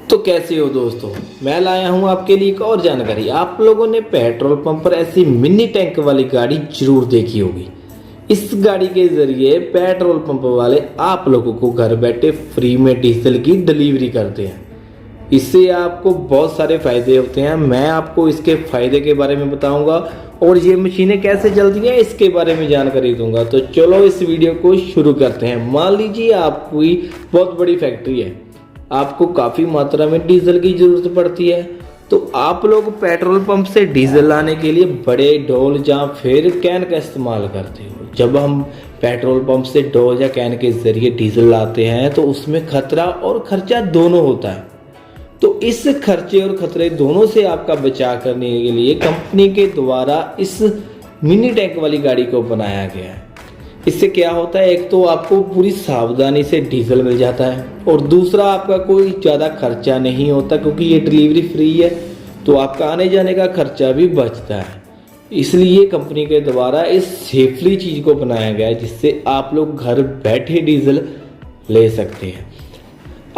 तो कैसे हो दोस्तों, मैं लाया हूं आपके लिए एक और जानकारी। आप लोगों ने पेट्रोल पंप पर ऐसी मिनी टैंक वाली गाड़ी जरूर देखी होगी। इस गाड़ी के जरिए पेट्रोल पंप वाले आप लोगों को घर बैठे फ्री में डीजल की डिलीवरी करते हैं। इससे आपको बहुत सारे फायदे होते हैं। मैं आपको इसके फायदे के बारे में बताऊंगा और ये मशीनें कैसे चलती हैं इसके बारे में जानकारी दूंगा। तो चलो इस वीडियो को शुरू करते हैं। मान लीजिए आपकी बहुत बड़ी फैक्ट्री है, आपको काफ़ी मात्रा में डीजल की ज़रूरत पड़ती है, तो आप लोग पेट्रोल पंप से डीजल लाने के लिए बड़े डोल या फिर कैन का इस्तेमाल करते हो। जब हम पेट्रोल पंप से डोल या कैन के ज़रिए डीजल लाते हैं तो उसमें खतरा और खर्चा दोनों होता है। तो इस खर्चे और खतरे दोनों से आपका बचाव करने के लिए कंपनी के द्वारा इस मिनी टैंक वाली गाड़ी को बनाया गया है। इससे क्या होता है, एक तो आपको पूरी सावधानी से डीजल मिल जाता है और दूसरा आपका कोई ज़्यादा खर्चा नहीं होता क्योंकि ये डिलीवरी फ्री है, तो आपका आने जाने का खर्चा भी बचता है। इसलिए कंपनी के द्वारा इस सेफली चीज़ को बनाया गया है जिससे आप लोग घर बैठे डीजल ले सकते हैं।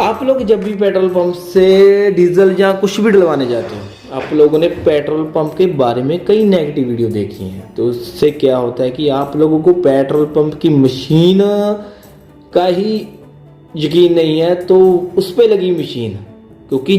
आप लोग जब भी पेट्रोल पंप से डीजल या कुछ भी डलवाने जाते हो, आप लोगों ने पेट्रोल पंप के बारे में कई नेगेटिव वीडियो देखी हैं। तो उससे क्या होता है कि आप लोगों को पेट्रोल पंप की मशीन का ही यकीन नहीं है, तो उस पर लगी मशीन, क्योंकि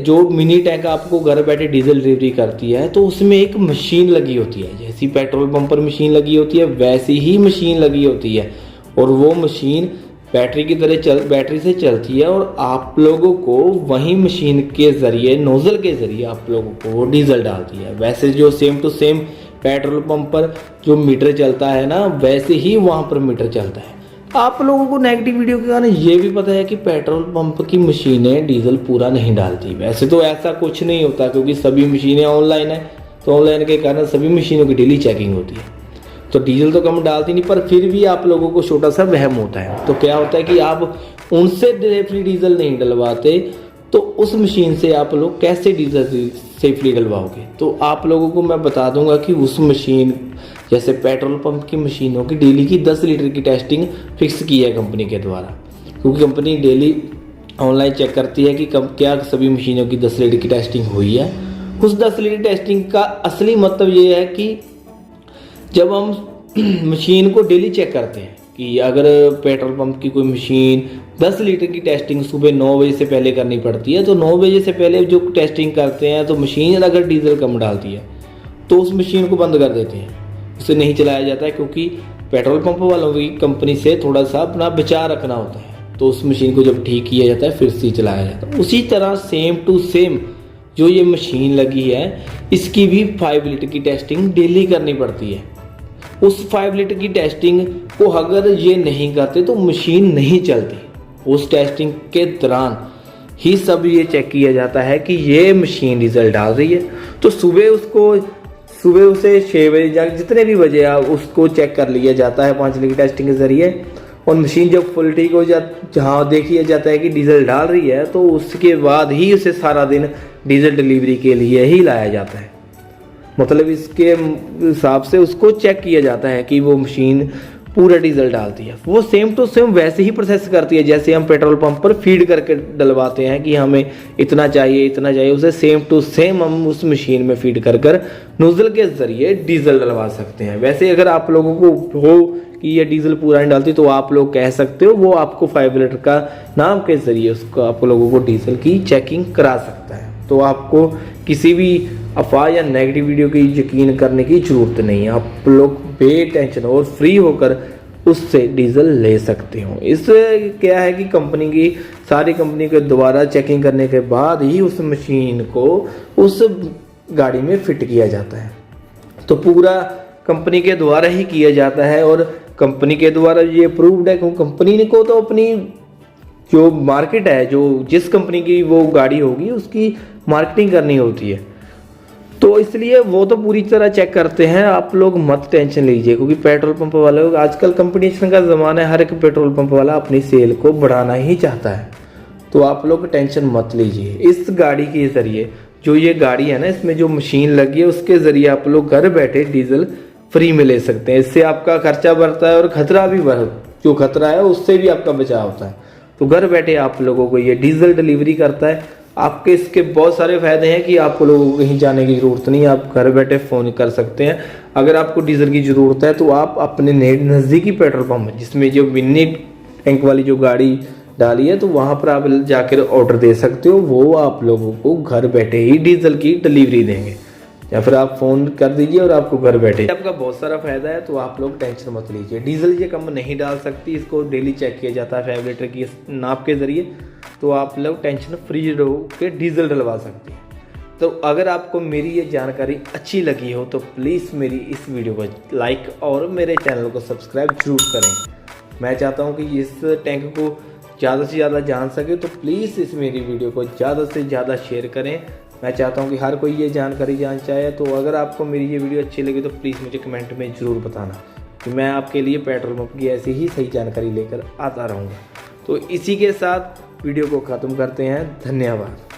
जो मिनी टैंक आपको घर बैठे डीजल डिलीवरी करती है तो उसमें एक मशीन लगी होती है। जैसी पेट्रोल पंप पर मशीन लगी होती है वैसी ही मशीन लगी होती है और वो मशीन बैटरी की तरह बैटरी से चलती है और आप लोगों को वही मशीन के जरिए नोजल के जरिए आप लोगों को डीजल डालती है। वैसे जो same to same petrol pump पर जो मीटर चलता है ना, वैसे ही वहाँ पर मीटर चलता है। आप लोगों को नेगेटिव वीडियो के कारण ये भी पता है कि पेट्रोल पंप की मशीनें डीजल पूरा नहीं डालती। वैसे तो ऐसा कुछ नहीं होता क्योंकि सभी मशीनें ऑनलाइन है, तो ऑनलाइन के कारण सभी मशीनों की डेली चेकिंग होती है, तो डीजल तो कम डालती नहीं, पर फिर भी आप लोगों को छोटा सा वहम होता है। तो क्या होता है कि आप उनसे सेफली डीजल नहीं डलवाते, तो उस मशीन से आप लोग कैसे डीजल सेफली डलवाओगे। तो आप लोगों को मैं बता दूंगा कि उस मशीन जैसे पेट्रोल पंप की मशीनों की डेली की 10 लीटर की टेस्टिंग फिक्स की है कंपनी के द्वारा, क्योंकि कंपनी डेली ऑनलाइन चेक करती है कि क्या सभी मशीनों की 10 लीटर की टेस्टिंग हुई है। उस 10 लीटर टेस्टिंग का असली मतलब ये है कि जब हम मशीन को डेली चेक करते हैं कि अगर पेट्रोल पंप की कोई मशीन 10 लीटर की टेस्टिंग सुबह 9 बजे से पहले करनी पड़ती है, तो 9 बजे से पहले जो टेस्टिंग करते हैं तो मशीन अगर डीजल कम डालती है तो उस मशीन को बंद कर देते हैं, उसे नहीं चलाया जाता है, क्योंकि पेट्रोल पंप वालों की कंपनी से थोड़ा सा अपना बचाव रखना होता है। तो उस मशीन को जब ठीक किया जाता है फिर से चलाया जाता है। उसी तरह सेम टू सेम जो ये मशीन लगी है इसकी भी 5 लीटर की टेस्टिंग डेली करनी पड़ती है। उस 5 लीटर की टेस्टिंग को अगर ये नहीं करते तो मशीन नहीं चलती। उस टेस्टिंग के दौरान ही सब ये चेक किया जाता है कि ये मशीन डीजल डाल रही है, तो सुबह उसे 6 बजे या जितने भी बजे आप उसको चेक कर लिया जाता है 5 लीटर की टेस्टिंग के जरिए, और मशीन जब फुल ठीक हो जहाँ देख लिया जाता है कि डीजल डाल रही है, तो उसके बाद ही उसे सारा दिन डीजल डिलीवरी के लिए ही लाया जाता है। मतलब इसके हिसाब से उसको चेक किया जाता है कि वो मशीन पूरा डीजल डालती है। वो सेम टू सेम वैसे ही प्रोसेस करती है जैसे हम पेट्रोल पंप पर फीड करके डलवाते हैं कि हमें इतना चाहिए, उसे सेम टू सेम हम उस मशीन में फीड कर नोजल के जरिए डीजल डलवा सकते हैं। वैसे अगर आप लोगों को हो कि ये डीजल पूरा नहीं डालती तो आप लोग कह सकते हो, वो आपको 5 लीटर का नाम के जरिए उसको आप लोगों को डीजल की चेकिंग करा सकता है। तो आपको किसी भी अफवाह या नेगेटिव वीडियो की यकीन करने की जरूरत नहीं है। आप लोग बेटेंशन और फ्री होकर उससे डीजल ले सकते हो। इससे क्या है कि सारी कंपनी के द्वारा चेकिंग करने के बाद ही उस मशीन को उस गाड़ी में फिट किया जाता है। तो पूरा कंपनी के द्वारा ही किया जाता है और कंपनी के द्वारा ये अप्रूव्ड है। कंपनी को तो अपनी जो मार्केट है, जो जिस कंपनी की वो गाड़ी होगी उसकी मार्केटिंग करनी होती है, तो इसलिए वो तो पूरी तरह चेक करते हैं। आप लोग मत टेंशन लीजिए, क्योंकि पेट्रोल पंप वाले आजकल कंपटीशन का ज़माना है, हर एक पेट्रोल पंप वाला अपनी सेल को बढ़ाना ही चाहता है। तो आप लोग टेंशन मत लीजिए। इस गाड़ी के ज़रिए जो ये गाड़ी है ना, इसमें जो मशीन लगी है उसके ज़रिए आप लोग घर बैठे डीजल फ्री में ले सकते हैं। इससे आपका खर्चा बढ़ता है और खतरा भी जो खतरा है उससे भी आपका बचाव होता है। तो घर बैठे आप लोगों को ये डीजल डिलीवरी करता है। आपके इसके बहुत सारे फ़ायदे हैं कि आप लोगों को कहीं जाने की ज़रूरत नहीं है, आप घर बैठे फ़ोन कर सकते हैं। अगर आपको डीजल की ज़रूरत है तो आप अपने नज़दीकी पेट्रोल पंप जिसमें जो मिनी टैंक वाली जो गाड़ी डाली है तो वहाँ पर आप जाकर ऑर्डर दे सकते हो, वो आप लोगों को घर बैठे ही डीजल की डिलीवरी देंगे, या फिर आप फ़ोन कर दीजिए और आपको घर बैठे। आपका बहुत सारा फ़ायदा है, तो आप लोग टेंशन मत लीजिए। डीजल ये कम नहीं डाल सकती, इसको डेली चेक किया जाता है 5 लीटर की नाप के ज़रिए, तो आप लोग टेंशन फ्री रहो के डीजल डलवा सकते हैं। तो अगर आपको मेरी ये जानकारी अच्छी लगी हो तो प्लीज़ मेरी इस वीडियो को लाइक और मेरे चैनल को सब्सक्राइब जरूर करें। मैं चाहता हूँ कि इस टैंक को ज़्यादा से ज़्यादा जान सके, तो प्लीज़ इस मेरी वीडियो को ज़्यादा से ज़्यादा शेयर करें। मैं चाहता हूँ कि हर कोई ये जानकारी जान चाहे। तो अगर आपको मेरी ये वीडियो अच्छी लगी तो प्लीज़ मुझे कमेंट में ज़रूर बताना कि मैं आपके लिए पेट्रोल पंप की ऐसी ही सही जानकारी लेकर आता रहूँगा। तो इसी के साथ वीडियो को ख़त्म करते हैं। धन्यवाद।